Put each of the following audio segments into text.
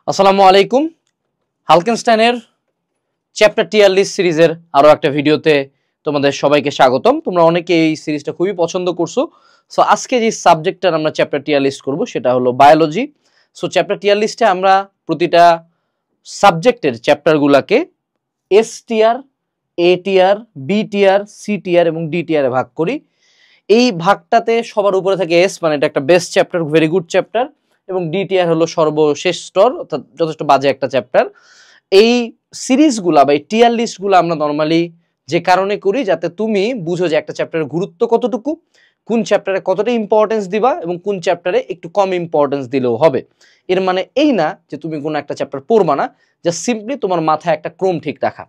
আসসালামু আলাইকুম। হালকেনস্টাইনের চ্যাপ্টার টিয়ার লিস্ট সিরিজের আরো একটা ভিডিওতে তোমাদের সবাইকে স্বাগতম। তোমরা অনেকে এই সিরিজটা খুবই পছন্দ করছো। সো আজকে যে সাবজেক্টটা আমরা চ্যাপ্টার টিয়ার লিস্ট করব সেটা হলো বায়োলজি। সো চ্যাপ্টার টিয়ার লিস্টে আমরা প্রতিটা সাবজেক্টের চ্যাপ্টারগুলোকে এস টিয়ার, এ টিয়ার, বি টিয়ার, সি টিয়ার এবং ডি টিয়ারে ভাগ করি। এই ভাগটাতে সবার উপরে থাকে এস, মানে এটা একটা best chapter, very good chapter, এবং ডি টিয়ার হলো সর্বশেষ স্তর, অর্থাৎ যথেষ্ট বাজে একটা চ্যাপ্টার। এই সিরিজগুলা বা এই টিয়ার লিস্টগুলো আমরা নর্মালি যে কারণে করি যাতে তুমি বুঝো যে একটা চ্যাপ্টারের গুরুত্ব কতটুকু, কোন চ্যাপ্টারে কতটা ইম্পর্টেন্স দিবা এবং কোন চ্যাপ্টারে একটু কম ইম্পর্টেন্স দিলেও হবে। এর মানে এই না যে তুমি কোনো একটা চ্যাপ্টার পড়বা না, জাস্ট সিম্পলি তোমার মাথায় একটা ক্রম ঠিক রাখা।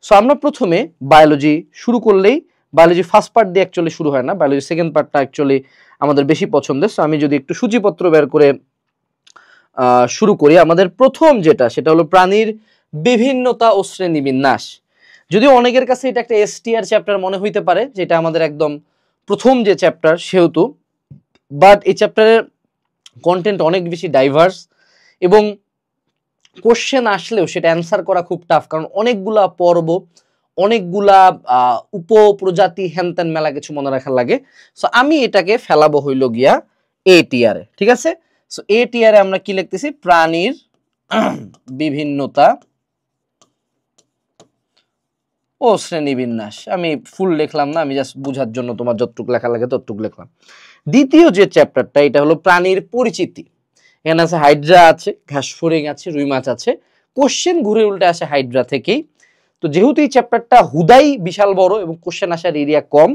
সো আমরা প্রথমে বায়োলজি শুরু করলেই বায়োলজি ফার্স্ট পার্ট দিয়ে অ্যাকচুয়ালি শুরু হয় না, বায়োলজি সেকেন্ড পার্টটা অ্যাকচুয়ালি আমাদের বেশি পছন্দের। সো আমি যদি একটু সূচিপত্র বের করে শুরু করি, আমাদের প্রথম যেটা সেটা হলো প্রাণীর বিভিন্নতা ও শ্রেণীবিন্যাস। যদিও অনেকের কাছে এটা একটা এসটিআর চ্যাপ্টার মনে হইতে পারে, যেটা আমাদের একদম প্রথম যে চ্যাপ্টার সেহেতু, বাট এই চ্যাপ্টারের কন্টেন্ট অনেক বেশি ডাইভার্স এবং কোশ্চেন আসলেও সেটা অ্যান্সার করা খুব টাফ, কারণ অনেকগুলা পর্ব, অনেকগুলা উপপ্রজাতি, হ্যানত্যান মেলা কিছু মনে রাখার লাগে। সো আমি এটাকে ফেলাবো হইল গিয়া এ টিয়ারে, ঠিক আছে? সো এ টিয়ারে আমরা কি লিখতেছি? প্রাণীর বিভিন্নতা ও শ্রেণীবিন্যাস। আমি ফুল লিখলাম না, আমি জাস্ট বুঝার জন্য তোমার যতটুকু লেখা লাগে ততটুকু লিখলাম। দ্বিতীয় যে চ্যাপ্টারটা, এটা হলো প্রাণীর পরিচিতি। এখানে আছে হাইড্রা আছে, ঘাসফড়িং আছে, রুই মাছ আছে। কোশ্চেন ঘুরে উল্টে আসে হাইড্রা থেকেই। তো যেহেতু এই চ্যাপ্টারটা হুদাই বিশাল বড় এবং কোশ্চেন আসার এরিয়া কম,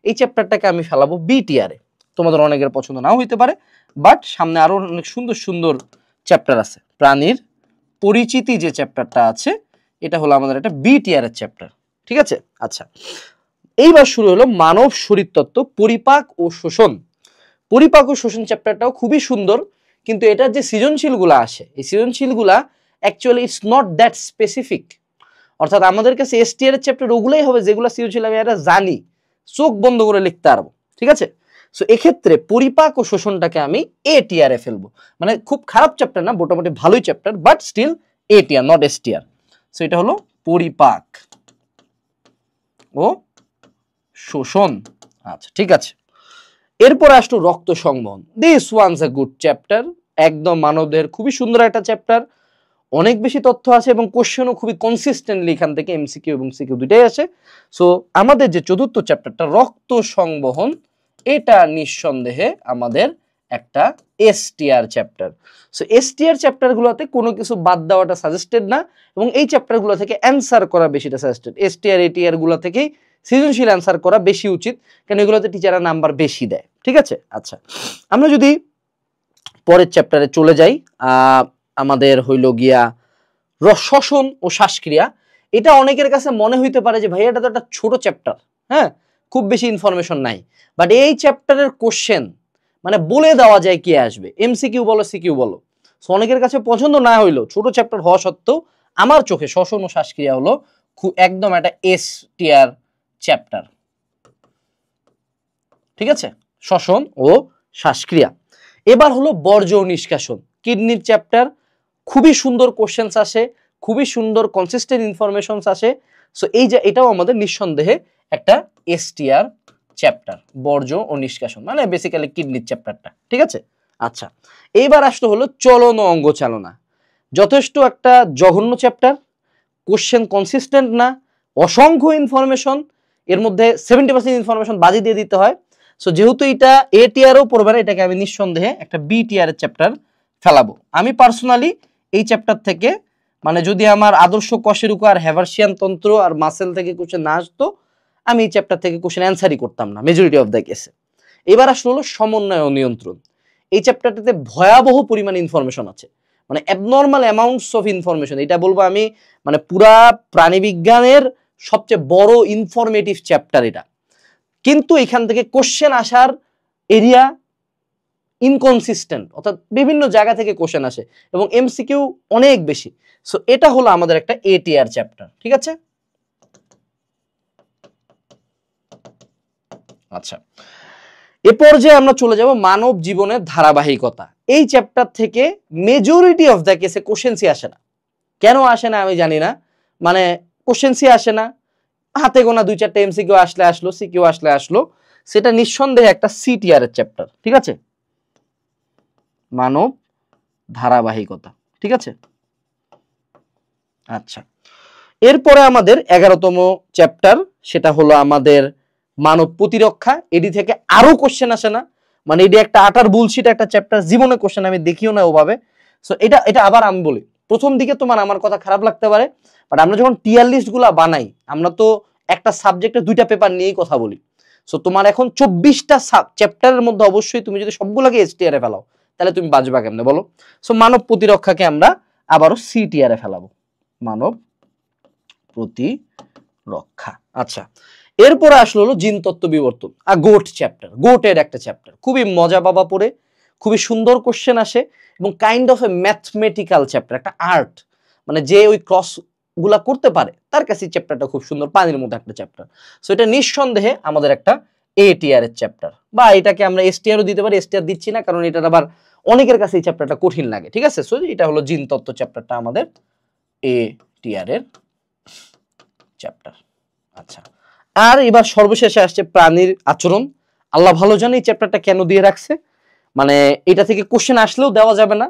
এই চ্যাপ্টারটাকে আমি ফেলাবো বি টিয়ারে। তোমাদের অনেকের পছন্দ নাও হইতে পারে, বাট সামনে আরো অনেক সুন্দর সুন্দর চ্যাপ্টার আছে। প্রাণীর পরিচিতি যে চ্যাপ্টারটা আছে, এটা হলো আমাদের একটা বি টিয়ারের চ্যাপ্টার, ঠিক আছে? আচ্ছা, এইবার শুরু হলো মানব শরীরতত্ত্ব, পরিপাক ও শোষণ। পরিপাক ও শোষণ চ্যাপ্টারটাও খুবই সুন্দর, কিন্তু এটার যে সৃজনশীলগুলা আসে, এই সৃজনশীলগুলা actually it's not that specific. অর্থাৎ আমাদের কাছে এসটিআর এর চ্যাপ্টার ওগুলাই হবে যেগুলো সৃজনশীল আমি এটা জানি, চোখ বন্ধ করে লিখতে পারবো, ঠিক আছে? সো এক্ষেত্রে পরিপাক ও শোষণটাকে আমি এ টিয়ারে ফেলবো। মানে খুব খারাপ চ্যাপ্টার না, মোটামুটি ভালোই chapter, but still a tier, not STR. So এটা হলো পরিপাক ও শোষণ। আচ্ছা, ঠিক আছে। এরপর আসলো রক্ত সংবহন। This one's a good chapter. একদম মানবদের খুবই সুন্দর একটা চ্যাপ্টার, অনেক বেশি তথ্য আছে এবং কোশ্চেনও খুবই কনসিস্টেন্টলি এখান থেকে এমসিকিউ এবং সিকিউ দুটাই আসে। সো আমাদের যে চতুর্থ চ্যাপ্টারটা রক্ত সংবহন, এটা নিঃসন্দেহে আমাদের একটা এসটিআর চ্যাপ্টার। সো এসটিআর চ্যাপ্টারগুলোতে কোনো কিছু বাদ দেওয়াটা সাজেস্টেড না, এবং এই চ্যাপ্টারগুলো থেকে অ্যান্সার করা বেশিটা সাজেস্টেড। এসটিআর এটিআর গুলো থেকেই সৃজনশীল অ্যান্সার করা বেশি উচিত, কারণ এগুলোতে টিচাররা নাম্বার বেশি দেয়, ঠিক আছে? আচ্ছা, আমরা যদি পরের চ্যাপ্টারে চলে যাই, আমাদের হইল গিয়া শ্বসন ও শ্বাসক্রিয়া। এটা অনেকের কাছে মনে হইতে পারে যে ভাই এটা তো একটা ছোট চ্যাপ্টার, হ্যাঁ, খুব বেশি ইনফরমেশন নাই, বাট এই চ্যাপ্টারের কোশ্চেন মানে বলে দেওয়া যায় কি আসবে, এমসিকিউ বলো সিকিউ বলো। সো অনেকের কাছে পছন্দ না হইলো, ছোট চ্যাপ্টার হওয়া সত্ত্বেও আমার চোখে শ্বসন ও শ্বাসক্রিয়া হলো একদম একটা এস টিয়ার চ্যাপ্টার, ঠিক আছে? শ্বসন ও শ্বাসক্রিয়া। এবার হলো বর্জ্য ও নিষ্কাশন, কিডনির চ্যাপ্টার। খুবই সুন্দর কোশ্চেন্স আসে, খুবই সুন্দর কনসিস্টেন্ট ইনফরমেশনস আসে। সো এই যে এটাও আমাদের নিঃসন্দেহে একটা এসটিআর চ্যাপ্টার, বর্জ্য ও নিষ্কাশন, মানে বেসিক্যালি কিডনির চ্যাপ্টারটা, ঠিক আছে? আচ্ছা, এইবার আসলে হলো চলন ও অঙ্গ চালনা। যথেষ্ট একটা জঘন্য চ্যাপ্টার, কোশ্চেন কনসিস্টেন্ট না, অসংখ্য ইনফরমেশন, এর মধ্যে 70% ইনফরমেশন বাজি দিয়ে দিতে হয়। সো যেহেতু এটা এ টিয়ারও পড়বে না, এটাকে আমি নিঃসন্দেহে একটা বি টিয়ারের চ্যাপ্টার ফেলাবো। আমি পার্সোনালি এই চ্যাপ্টার থেকে, মানে যদি আমার আদর্শ কশেরুকা আর হ্যাভার্সিয়ান তন্ত্র আর মাসেল থেকে কোশ্চেন না আসতো, আমি এই চ্যাপ্টার থেকে কোশ্চেন অ্যান্সারই করতাম না মেজরিটি অফ দ্য কেসে। এবার আসলে হলো সমন্বয় ও নিয়ন্ত্রণ। এই চ্যাপ্টারটাতে ভয়াবহ পরিমাণ ইনফরমেশন আছে, মানে অ্যাবনর্মাল অ্যামাউন্টস অফ ইনফরমেশন। এটা বলবো আমি, মানে পুরা প্রাণীবিজ্ঞানের সবচেয়ে বড় ইনফরমেটিভ চ্যাপ্টার এটা, কিন্তু এখান থেকে কোশ্চেন আসার এরিয়া ইনকনসিস্টেন্ট, অর্থাৎ বিভিন্ন জায়গা থেকে কোশ্চেন আসে এবং এমসিকিউ অনেক বেশি। সো এটা হলো আমাদের একটা এটিআর চ্যাপ্টার, ঠিক আছে? আচ্ছা, এ পর্যায়ে আমরা চলে যাব মানব জীবনের ধারাবাহিকতা। এই চ্যাপ্টার থেকে মেজরিটি অফ দ্য কেসে কোশ্চেন্সই আসে না। কেন আসে না আমি জানি না, মানে কোশ্চেন্সই আসে না। হাতে গোনা 2-4টা এমসিকিউ আসলে আসলো, সিকিউ আসলে আসলো। সেটা নিঃসন্দেহে একটা সি টিয়ারের চ্যাপ্টার, ঠিক আছে, মানব ধারাবাহিকতা, ঠিক আছে। আচ্ছা, এরপরে আমাদের 11তম চ্যাপ্টার, সেটা হলো আমাদের মানব প্রতিরক্ষা। এডি থেকে আরো কোশ্চেন আসে না, মানে এডি একটা আটার বুলশিট একটা চ্যাপ্টার, জীবনে কোশ্চেন আমি দেখিও না ওভাবে। সো এটা আবার আমি বলি, প্রথম দিকে তোমার আমার কথা খারাপ লাগতে পারে, বাট আমরা যখন টিয়ার লিস্ট গুলা বানাই, আমরা তো একটা সাবজেক্টে 2টা পেপার নিয়েই কথা বলি। সো তোমার এখন 24টা চ্যাপ্টারের মধ্যে অবশ্যই তুমি যদি সবগুলোকে এস টিয়ারে ফেলাও, তাহলে তুমি বাঁচবা কেমনে বলো? সো মানব প্রতিরক্ষাকে আমরা আবারও সি টিয়ারে ফেলাবো, মানব প্রতিরক্ষা। আচ্ছা, এরপরে আসলো হলো জিন তত্ত্ব বিবর্তন, আর গোট চ্যাপ্টার, গোটের একটা চ্যাপ্টার, খুবই মজা পাবা পড়ে, খুবই সুন্দর কোশ্চেন আসে, এবং kind of A mathematical chapter, একটা আর্ট, মানে যে ওই ক্রস গুলা করতে পারে তার কাছে চ্যাপ্টারটা খুব সুন্দর, পানির মধ্যে একটা চ্যাপ্টার। সো এটা নিঃসন্দেহে আমাদের একটা এ টিয়ারের চ্যাপ্টার, বা এটাকে আমরা এস টিয়ারও দিতে পারি, এস টিয়ার দিচ্ছি না কারণ এটা আবার অনেকের কাছে এই চ্যাপ্টারটা কঠিন লাগে, ঠিক আছে। সো এটা হলো জিন তত্ত্ব চ্যাপ্টারটা আমাদের এ টিয়ারের চ্যাপ্টার। আচ্ছা, আর এবার সর্বশেষে আসছে প্রাণীর আচরণ। আল্লাহ ভালো জানে এই চ্যাপ্টারটা কেন দিয়ে রাখছে, মানে এটা থেকে কোশ্চেন আসলেও দেওয়া যাবে না,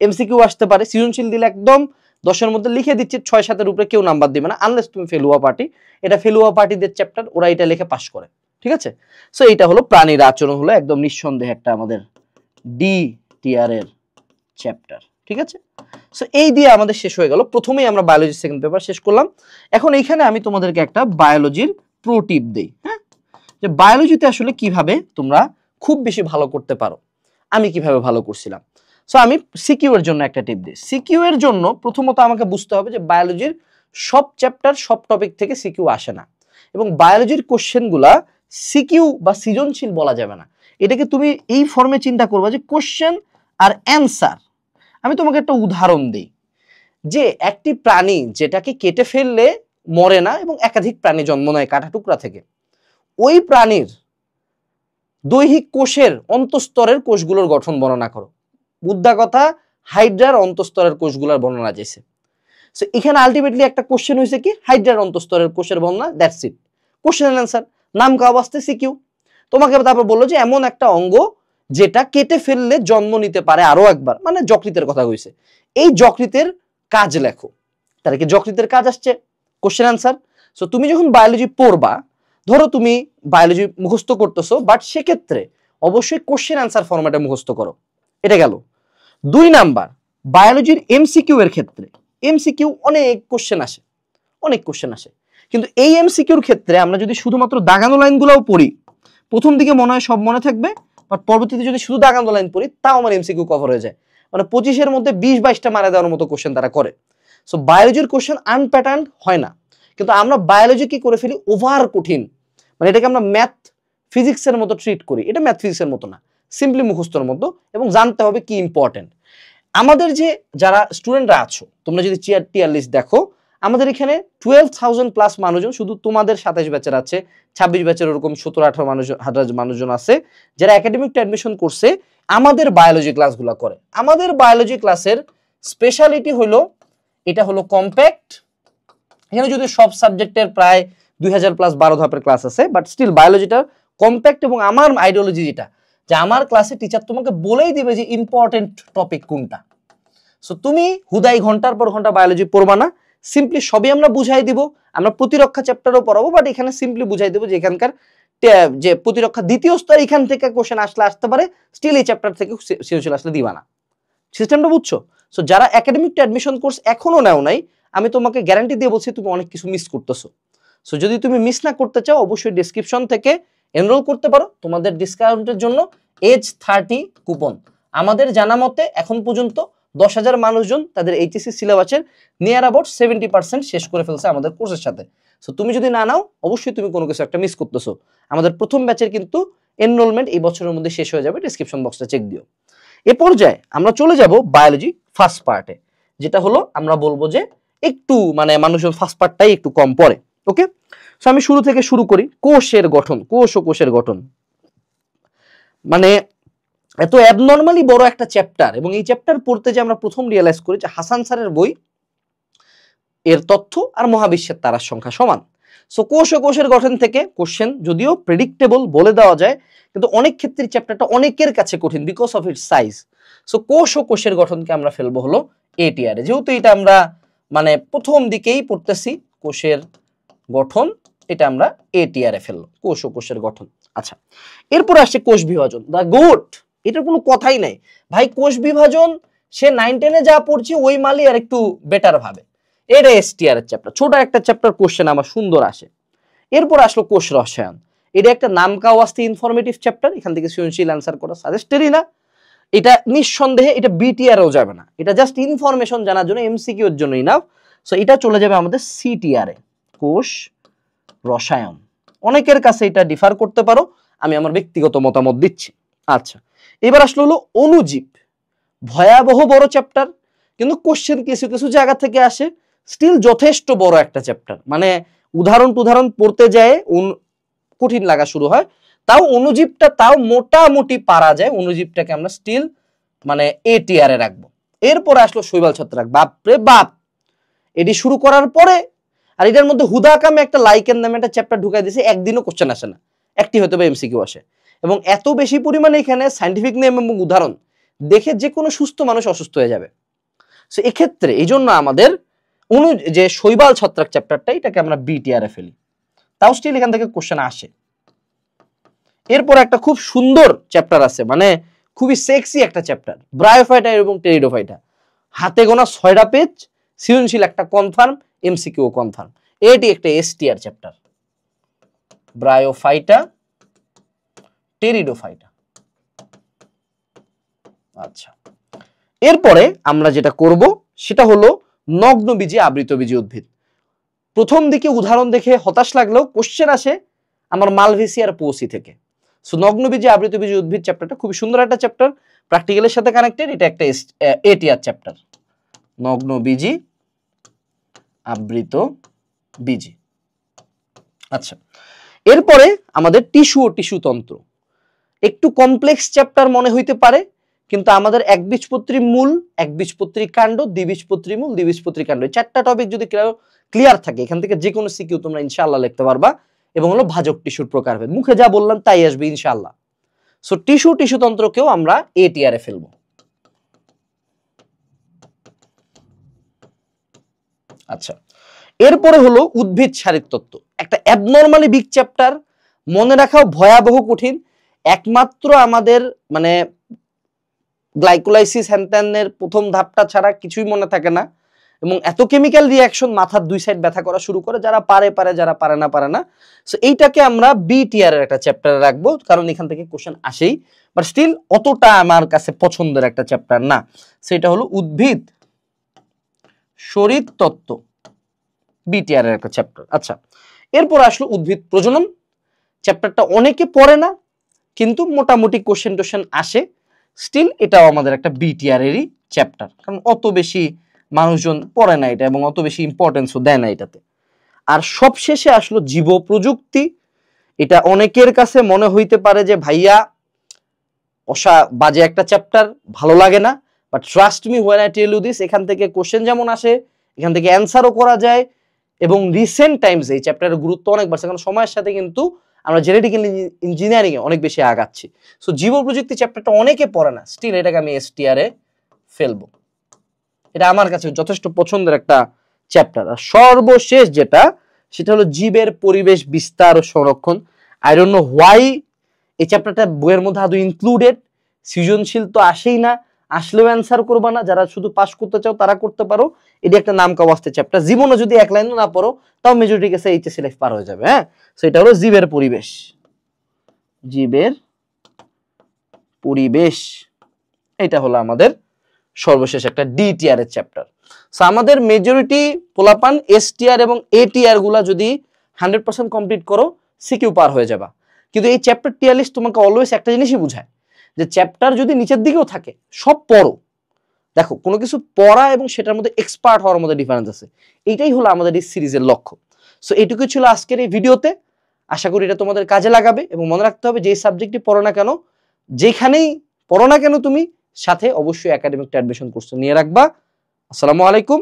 এমসিকিউ আসতে পারে, সৃজনশীল দিলে একদম 10-এর মধ্যে লিখে দিচ্ছে, 6-7-এর উপরে কেউ নাম্বার দিবে না, আনলেস তুমি ফেলুয়া পার্টি। এটা ফেলুয়া পার্টিদের চ্যাপ্টার, ওরা এটা লিখে পাস করে, ঠিক আছে। সো এইটা হলো প্রাণীর আচরণ, হলো একদম নিঃসন্দেহে একটা আমাদের ডি টিয়ারের চ্যাপ্টার, ঠিক আছে। সো এই দিয়ে আমাদের শেষ হয়ে গেল, প্রথমেই আমরা বায়োলজি সেকেন্ড পেপার শেষ করলাম। এখন এইখানে আমি তোমাদেরকে একটা বায়োলজির প্রো টিপ দেই, হ্যাঁ, যে বায়োলজিতে আসলে কিভাবে তোমরা খুব বেশি ভালো করতে পারো, আমি কিভাবে ভালো করছিলাম। সো আমি সিকিউ এর জন্য একটা টিপ দিই। সিকিউ এর জন্য প্রথমত আমাকে বুঝতে হবে যে বায়োলজির সব চ্যাপ্টার সব টপিক থেকে সিকিউ আসে না, এবং বায়োলজির কোশ্চেনগুলা সিকিউ বা সৃজনশীল বলা যাবে না, এটাকে তুমি এই ফর্মে চিন্তা করবা যে কোশ্চেন আর অ্যান্সার। আমি তোমাকে একটা উদাহরণ দিই, যে একটি প্রাণী যেটাকে কেটে ফেললে মরে না এবং একাধিক প্রাণী জন্ম নেয় কাটা টুকরা থেকে, ওই প্রাণীর দৈহিক কোষের অন্তঃস্তরের কোষগুলোর গঠন বর্ণনা করো। বুদ্ধা কথা, হাইড্রার অন্তঃস্তরের কোষগুলোর বর্ণনা চাইছে। সো এখানে আলটিমেটলি একটা কোশ্চেন হয়েছে কি, হাইড্রার অন্তঃস্তরের কোষের বর্ণনা, that's it, question and answer, নাম খাওয়া বাস্তে সিকিউ। তোমাকে তারপর বললো যে এমন একটা অঙ্গ যেটা কেটে ফেললে জন্ম নিতে পারে আরো একবার, মানে যকৃতের কথা কইছে, এই যকৃতের কাজ লেখো। তাহলে কি যকৃতের কাজ আসছে, কোশ্চেন অ্যান্সার। সো তুমি যখন বায়োলজি পড়বা, ধরো তুমি বায়োলজি মুখস্থ করতেছো, বাট সেক্ষেত্রে অবশ্যই কোশ্চেন অ্যান্সার ফরম্যাটে মুখস্থ করো। এটা গেল 2 নাম্বার। বায়োলজির এমসিকিউ এর ক্ষেত্রে এমসিকিউ অনেক কোশ্চেন আসে, অনেক কোশ্চেন আসে, কিন্তু এই এমসিকিউর ক্ষেত্রে আমরা যদি শুধুমাত্র দাগানো লাইনগুলোও পড়ি, প্রথম দিকে মনে হয় সব মনে থাকবে, বাট পরবর্তীতে যদি শুধু দাগানো লাইন পড়ি তাও আমার এমসিকিউ কভার হয়ে যায়, মানে 25-এর মধ্যে 20-22টা মারা দেওয়ার মতো কোশ্চেন তারা করে। সো বায়োলজির কোশ্চেন আনপ্যাটার্ন হয় না, কিন্তু আমরা বায়োলজি কি করে ফেলি, ওভার কঠিন, মানে এটাকে আমরা ম্যাথ ফিজিক্সের মতো ট্রিট করি। এটা ম্যাথ ফিজিক্সের মতো না, সিম্পলি মুখস্থর মতো, এবং জানতে হবে কি ইম্পর্টেন্ট। আমাদের যে যারা স্টুডেন্টরা আছো, তোমরা যদি টিয়ার লিস্ট দেখো, আমাদের এখানে 12,000+ মানুষজন শুধু তোমাদের 27 ব্যাচের আছে, 26 ব্যাচের ওরকম 17-18 মানুষজন আছে যারা একাডেমিকটা অ্যাডমিশন করছে, আমাদের বায়োলজি ক্লাসগুলো করে। আমাদের বায়োলজি ক্লাসের স্পেশালিটি হলো, এটা হলো কম্প্যাক্ট। এখানে যদি সব সাবজেক্টের প্রায় 2000+ 12 ধাপের ক্লাস আছে, বাট স্টিল বায়োলজিটা কম্প্যাক্ট। এবং আমার আইডিওলজি যেটা, যে আমার ক্লাসে টিচার তোমাকে বলেই দিবে যে ইম্পর্টেন্ট টপিক কোনটা। সো তুমি হুদাই ঘন্টার পর ঘন্টা বায়োলজি পড়বা না, সিম্পলি সবই আমরা বুঝাই দিব। আমরা প্রতিরক্ষা চ্যাপ্টারও পড়াবো, বাট এখানে সিম্পলি বুঝাই দেবো যে এখানকার যে প্রতিরক্ষা দ্বিতীয় স্তর, এখান থেকে কোশ্চেন আসতে পারে, স্টিল এই চ্যাপ্টার থেকে সৃজনশীল আসলে দিবা না। সিস্টেমটা বুঝছো? সো যারা একাডেমিকটা অ্যাডমিশন কোর্স এখনো নেও নাই, আমি তোমাকে গ্যারান্টি দিয়ে বলছি তুমি অনেক কিছু মিস করতেছো। সো যদি তুমি মিস না করতে চাও, অবশ্যই ডেসক্রিপশন থেকে এনরোল করতে পারো। তোমাদের ডিসকাউন্টের জন্য এজ 30 কুপন। আমাদের জানা মতে এখন পর্যন্ত 10,000 মানুষজন তাদের এইচএসসি সিলেবাসের নিয়ার অ্যাবাউট 70% শেষ করে ফেলছে আমাদের কোর্সের সাথে। সো তুমি যদি না নাও, অবশ্যই তুমি কোনো কিছু একটা মিস করতেছো। আমাদের প্রথম ব্যাচের কিন্তু এনরোলমেন্ট এই বছরের মধ্যে শেষ হয়ে যাবে, ডেসক্রিপশন বক্সটা চেক দিও। এ পর্যায়ে আমরা চলে যাব বায়োলজি ফার্স্ট পার্টে, যেটা হলো আমরা বলবো যে একটু মানে মানুষজন ফার্স্ট পার্টটাই একটু কম পড়ে। ওকে, সো আমি শুরু থেকে শুরু করি। কোষের গঠন, কোষ ও কোষের গঠন, মানে এত অ্যাবনর্মালি বড় একটা চ্যাপ্টার, এবং এই চ্যাপ্টার পড়তে যে আমরা প্রথম রিয়েলাইজ করি যে হাসান স্যারের বই এর তথ্য আর মহাবিশ্বের তারার সংখ্যা সমান। সো কোষ ও কোষের গঠন থেকে কোশ্চেন যদিও প্রেডিক্টেবল বলে দেওয়া যায়, কিন্তু অনেক ক্ষেত্রে চ্যাপ্টারটা অনেকের কাছে কঠিন because of its size. So কোষ ও কোষের গঠনকে আমরা ফেলবো হলো এটিআর, যেহেতু এটা আমরা মানে প্রথম দিকেই পড়তেছি কোষের গঠন, এটা আমরা এটিআর এ ফেললো, কোষ ও কোষের গঠন। আচ্ছা, এরপর আসছে কোষ বিভাজন, দা গোট, এটার কোনো কথাই নাই ভাই। কোষ বিভাজন সে 9-10-এ যা পড়ছে ওই মালি আর একটু বেটার ভাবে, এটা এসটিআর এর চ্যাপ্টার, ছোট একটা চ্যাপ্টার, কোশ্চেন আমার সুন্দর আসে। এরপর আসলো কোষ রসায়ন, এটা একটা নাম কাওয়াস্তে ইনফরমেটিভ চ্যাপ্টার, এখান থেকে সৃজনশীল অ্যান্সার করা সাজেস্টেডই না। এটা নিঃসন্দেহে এটা বিটিআরও যাবে না, এটা জাস্ট ইনফরমেশন জানার জন্য, এমসিকিউ এর জন্যই না। সো এটা চলে যাবে আমাদের সিটিআর এ, কোষ রসায়ন। অনেকের কাছে এটা ডিফার করতে পারো, আমি আমার ব্যক্তিগত মতামত দিচ্ছি। আচ্ছা, এবার আসলে হলো অণুজীব, ভয়াবহ বড় চ্যাপ্টার, কিন্তু কোশ্চেন কিছু কিছু জায়গা থেকে আসে, স্টিল যথেষ্ট বড় একটা চ্যাপ্টার, মানে উদাহরণ পড়তে যায় কঠিন লাগা শুরু হয়, তাও অণুজীবটা তাও মোটামুটি পারা যায়, অণুজীবটাকে আমরা স্টিল মানে এটিআর এ রাখবো। এরপরে আসলো শৈবাল ছত্রাক, বাপরে বাপ, এটি শুরু করার পরে আর এটার মধ্যে হুদাকামে একটা লাইকেন নামে একটা চ্যাপ্টার ঢুকাই দিয়েছে, একদিনও কোশ্চেন আসে না, একটি হয়তো বা এমসিকিউ আসে, এবং এত বেশি পরিমাণে এখানে সায়েন্টিফিক নেম এবং উদাহরণ দেখে যে কোনো সুস্থ মানুষ অসুস্থ হয়ে যাবে। সো এক্ষেত্রে এই জন্য আমাদের যে শৈবাল ছত্রাক চ্যাপ্টারটা, এটাকে আমরা বিটিআর এ ফেলি, তাও স্টিল এখান থেকে কোশ্চেন আসে। এরপর একটা খুব সুন্দর চ্যাপ্টার আছে, মানে খুবই সেক্সি একটা চ্যাপ্টার, ব্রায়োফাইটা এবং টেরিডোফাইটা, হাতে গোনা 6টা পেজ, সৃজনশীল একটা কনফার্ম, এমসিকিউ কনফার্ম, এটি একটা এসটিআর চ্যাপ্টার, ব্রায়োফাইটা টেরিডোফাইটা। আচ্ছা, এরপরে আমরা যেটা করব সেটা হলো নগ্নবীজী আবৃতবীজী উদ্ভিদ। প্রথম দিকে উদাহরণ দেখে হতাশ লাগলেও কোশ্চেন আসে আমার মালভেসিয়ার পোসি থেকে। সো নগ্নবীজী আবৃতবীজী উদ্ভিদ চ্যাপ্টারটা খুব সুন্দর একটা চ্যাপ্টার, প্র্যাকটিক্যালের সাথে কানেক্টেড, এটা একটা এটিআর চ্যাপ্টার, নগ্নবীজী আবৃতবীজী। আচ্ছা, এরপরে আমাদের টিস্যু ও টিস্যুতন্ত্র, একটু কমপ্লেক্স চ্যাপ্টার মনে হইতে পারে, কিন্তু আমাদের একবীজপত্রী মূল, একবীজপত্রী কাণ্ড, দ্বিবীজপত্রী মূল, দ্বিবীজপত্রী কাণ্ড, এই 4টা টপিক যদি ক্লিয়ার থাকে, এখান থেকে যে কোনো সিকিউ তোমরা ইনশাআল্লাহ লিখতে পারবা, এবং হলো ভাজক টিস্যুর প্রকারভেদ, মুখে যা বললাম তাই আসবে ইনশাআল্লাহ। সো টিস্যুতন্ত্রকেও আমরা এটিআর এ ফেলবো। আচ্ছা, এরপরে হলো উদ্ভিদ শারীরতত্ত্ব, একটা অ্যাবনর্মালি বিগ চ্যাপ্টার, মনে রাখাও ভয়াবহ কঠিন, একমাত্র আমাদের মানে গ্লাইকোলাইসিস হ্যানত্যানের প্রথম ধাপটা ছাড়া কিছুই মনে থাকে না, এবং এত কেমিক্যাল রিয়াকশন মাথার দুই সাইড ব্যথা করা শুরু করে, যারা পারে, যারা পারে না। সো এইটাকে আমরা বিটিআর এর একটা চ্যাপ্টারে রাখবো, কারণ এখান থেকে কোশ্চেন আসেই, বাট স্টিল অতটা আমার কাছে পছন্দের একটা চ্যাপ্টার না। সেটা হলো উদ্ভিদ শরীরতত্ত্ব, বিটিআর এর একটা চ্যাপ্টার। আচ্ছা, এরপর আসলো উদ্ভিদ প্রজনন, চ্যাপ্টারটা অনেকে পড়ে না, কিন্তু মোটামুটি কোশ্চেন আসে, স্টিল এটাও আমাদের একটা বিটিআর এরই চ্যাপ্টার, কারণ অত বেশি মানুষজন পড়ে না এটা, এবং অত বেশি ইম্পর্টেন্সও দেয় না এটাতে। আর সবশেষে আসলো জীব প্রযুক্তি, এটা অনেকের কাছে মনে হইতে পারে যে ভাইয়া বাজে একটা চ্যাপ্টার, ভালো লাগে না, but trust me when I tell you this, এখান থেকে কোশ্চেন যেমন আসে, এখান থেকে অ্যান্সারও করা যায়, এবং রিসেন্ট টাইমস এই চ্যাপ্টারের গুরুত্ব অনেক বাড়ছে, কারণ সময়ের সাথে কিন্তু আমরা জেনেটিক্যাল ইঞ্জিনিয়ারিং এ অনেক বেশি আগাচ্ছি। সো জীব প্রযুক্তি চ্যাপ্টারটা অনেকে পড়ে না, স্টিল এটাকে আমি এসটিআর এ ফেলবো, এটা আমার কাছে যথেষ্ট পছন্দের একটা চ্যাপ্টার। আর সর্বশেষ যেটা, সেটা হলো জীবের পরিবেশ বিস্তার ও সংরক্ষণ। আই ডোন্ট নো হোয়াই এই চ্যাপ্টারটা বইয়ের মধ্যে আদৌ ইনক্লুডেড, সৃজনশীল তো আসেই না, আসলেও অ্যান্সার করবা না, যারা শুধু পাস করতে চাও তারা করতে পারো, এটি একটা নাম কাওয়াস্তে চ্যাপ্টার, জীবনে যদি এক লাইনও না পড়ো তাও মেজরিটি কেসে এইচএসসি লাইফ পার হয়ে যাবে। হ্যাঁ, সেটা হলো জীবের পরিবেশ, জীবের পরিবেশ, এটা হলো আমাদের সর্বশেষ একটা ডিটিআর এর চ্যাপ্টার। সো আমাদের মেজরিটি পোলাপান এসটিআর এবং এটিআর গুলা যদি 100% কমপ্লিট করো, সিকিউ পার হয়ে যাবা। কিন্তু এই চ্যাপ্টার টিআর লিস্ট তোমাকে অলওয়েজ একটা জিনিসই বুঝায়, যে চ্যাপ্টার যদি নিচের দিকেও থাকে সব পড়ো। দেখো, কোনো কিছু পড়া এবং সেটার মধ্যে এক্সপার্ট হওয়ার মধ্যে ডিফারেন্স আছে, এইটাই হলো আমাদের এই সিরিজের লক্ষ্য। সো এইটুকুই ছিল আজকের এই ভিডিওতে, আশা করি এটা তোমাদের কাজে লাগাবে, এবং মনে রাখতে হবে যে এই সাবজেক্টটি পড়ো না কেন, যেখানেই পড়ো না কেন তুমি, সাথে অবশ্যই একাডেমিক অ্যাডমিশন কোর্স নিয়ে রাখবা। আসসালামু আলাইকুম।